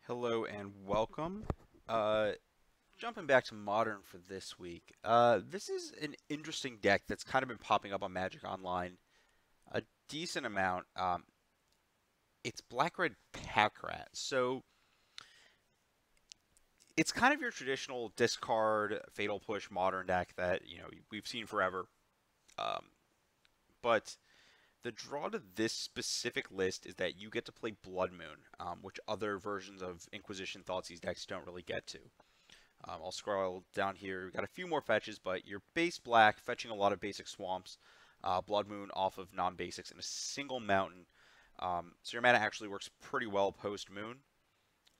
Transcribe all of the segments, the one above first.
Hello and welcome. Uh, Jumping back to Modern for this week. This is an interesting deck that's kind of been popping up on Magic Online a decent amount. It's Black-Red Pack-Rat. So it's kind of your traditional discard Fatal Push Modern deck that we've seen forever. Um, but the draw to this specific list is that you get to play Blood Moon, which other versions of Inquisition Thoughtseize decks don't really get to. I'll scroll down here. We've got a few more fetches, but your base black, fetching a lot of basic swamps, Blood Moon off of non-basics, and a single mountain. So your mana actually works pretty well post-moon.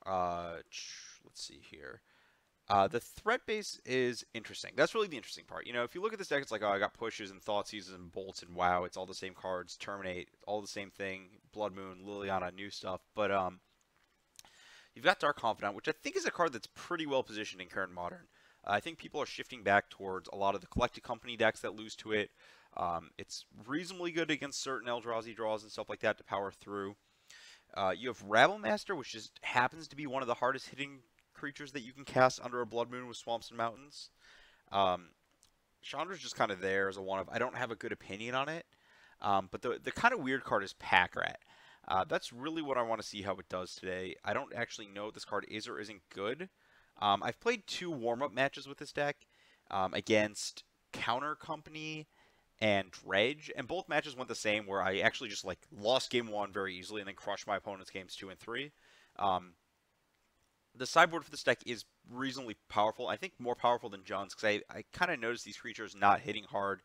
Let's see here. The threat base is interesting. That's really the interesting part. If you look at this deck, it's like, oh, I got pushes and Thoughtseizes and bolts and wow, it's all the same cards. Terminate, all the same thing. Blood Moon, Liliana, new stuff. But you've got Dark Confidant, which I think is a card that's pretty well positioned in current Modern. I think people are shifting back towards a lot of the Collected Company decks that lose to it. It's reasonably good against certain Eldrazi draws and stuff like that to power through. You have Rabblemaster, which just happens to be one of the hardest hitting creatures that you can cast under a Blood Moon with Swamps and Mountains. Chandra's just kind of there as a one of. I don't have a good opinion on it. But the kind of weird card is Pack Rat. That's really what I want to see how it does today. I don't actually know if this card is or isn't good. I've played 2 warm-up matches with this deck against Counter Company and Dredge, and both matches went the same, where I actually just lost game 1 very easily and then crushed my opponent's games 2 and 3. The sideboard for this deck is reasonably powerful. I think more powerful than John's, because I kind of noticed these creatures not hitting hard.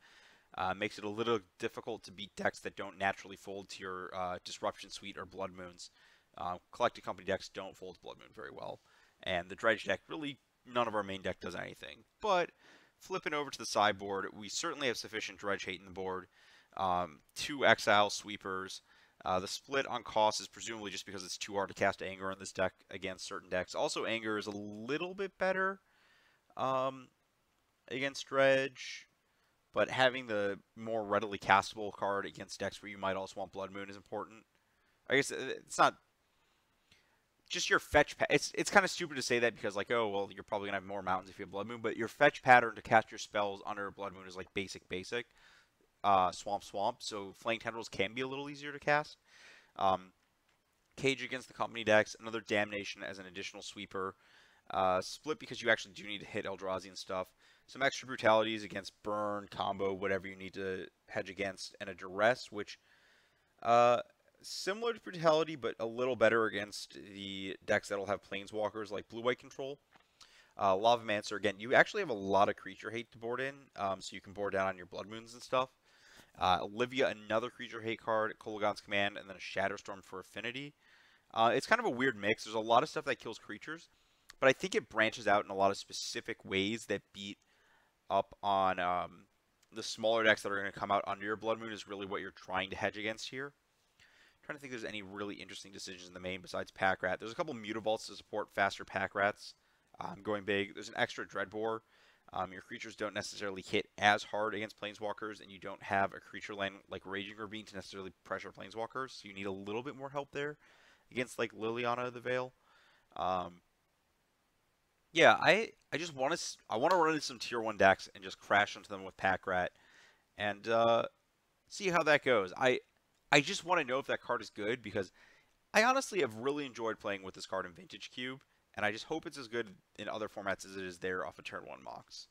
Makes it a little difficult to beat decks that don't naturally fold to your Disruption Suite or Blood Moons. Collected Company decks don't fold Blood Moon very well. And the Dredge deck, really, none of our main deck does anything. But flipping over to the sideboard, we certainly have sufficient Dredge hate in the board. 2 Exile Sweepers. The split on cost is presumably just because it's too hard to cast Anger in this deck against certain decks. Also, Anger is a little bit better against Dredge. But having the more readily castable card against decks where you might also want Blood Moon is important. I guess it's not just your fetch. It's kind of stupid to say that because, like, oh, well, you're probably going to have more mountains if you have Blood Moon. But your fetch pattern to cast your spells under Blood Moon is like basic. Swamp. So Flaying Tendrils can be a little easier to cast. Cage against the company decks. Another Damnation as an additional sweeper. Split because you actually do need to hit Eldrazi and stuff. Some extra brutalities against burn, combo, whatever you need to hedge against, and a duress, which similar to brutality, but a little better against the decks that'll have planeswalkers like blue-white control. Lavamancer, again, you actually have a lot of creature hate to board in, so you can board down on your Blood Moons and stuff. Olivia, another creature hate card, Kolaghan's Command, and then a Shatterstorm for Affinity. It's kind of a weird mix. There's a lot of stuff that kills creatures, but I think it branches out in a lot of specific ways that beat up on the smaller decks that are going to come out under your Blood Moon is really what you're trying to hedge against here. I'm trying to think if there's any really interesting decisions in the main besides Pack Rat. There's a couple Mutavaults to support faster Pack Rats going big. There's an extra Dreadbore. Your creatures don't necessarily hit as hard against Planeswalkers, and you don't have a creature land like Raging Ravine to necessarily pressure Planeswalkers, so you need a little bit more help there against like Liliana of the Veil. Yeah, I just want to run into some tier 1 decks and just crash into them with Pack Rat and see how that goes. I just want to know if that card is good because I honestly have really enjoyed playing with this card in Vintage Cube, and I just hope it's as good in other formats as it is there off of turn 1 mocks.